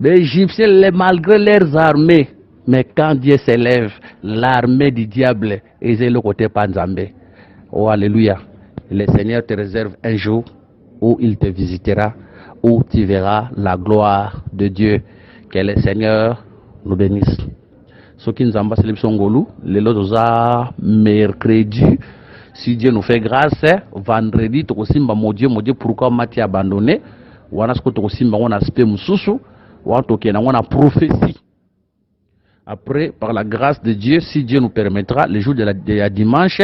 les Égyptiens, malgré leurs armées, mais quand Dieu s'élève, l'armée du diable est le côté Panzambe. Oh, alléluia. Le Seigneur te réserve un jour où il te visitera, où tu verras la gloire de Dieu. Que le Seigneur nous bénisse. Ce qui nous a embassé le lodoza mercredi, si Dieu nous fait grâce, vendredi, tu aussi mon Dieu, pourquoi m'a-t-il abandonné? On a ce que tu aussi on aspect mususu, on a prophétie. Après, par la grâce de Dieu, si Dieu nous permettra, le jour de la dimanche,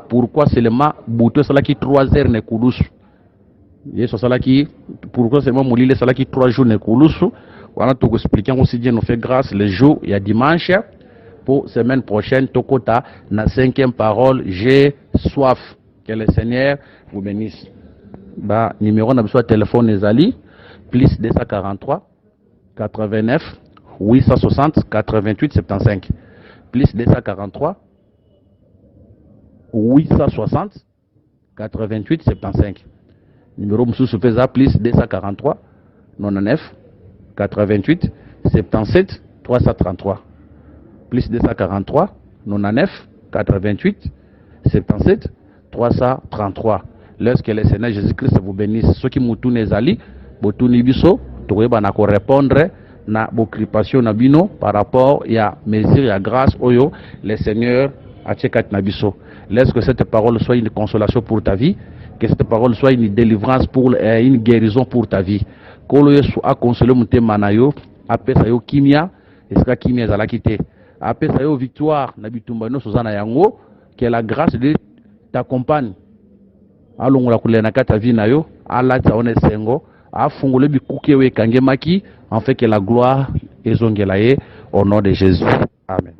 pourquoi seulement bouto salaki 3 heures ne kulusu yeso salaki pourquoi seulement molile salaki 3 jours ne kulusu wana to expliquer aussi Dieu nous fait grâce le jour il y a dimanche pour semaine prochaine tokota na 5e parole j'ai soif. Que le Seigneur vous bénisse. Ba numéro na besoin téléphone ezali plus 243 89 860 88 75 plus 243 860 88 75. Numéro Moussou Pesa plus 243 99 88 77 333. Plus 243 99 88 77 333. Lorsque le Seigneur Jésus-Christ vous bénisse, ceux qui moutoune ezali, botuni biso, toureba na ko répondre na bocripation na bino par rapport à mesure à grâce oyo le Seigneur a tchekat na biso. Laisse que cette parole soit une consolation pour ta vie, que cette parole soit une délivrance pour une guérison pour ta vie. Kolo Yesu a consolé mutema na yo, apesa yo kimia, eska kimia zalaki te. Apesa yo victoire na bitumba no sozana yango, que la grâce de Dieu t'accompagne. Alongola kulena kata vie na yo, ala tsaone sengo, afungole bikuke we kangemaki, en fait que la gloire ezongela ye au nom de Jésus. Amen.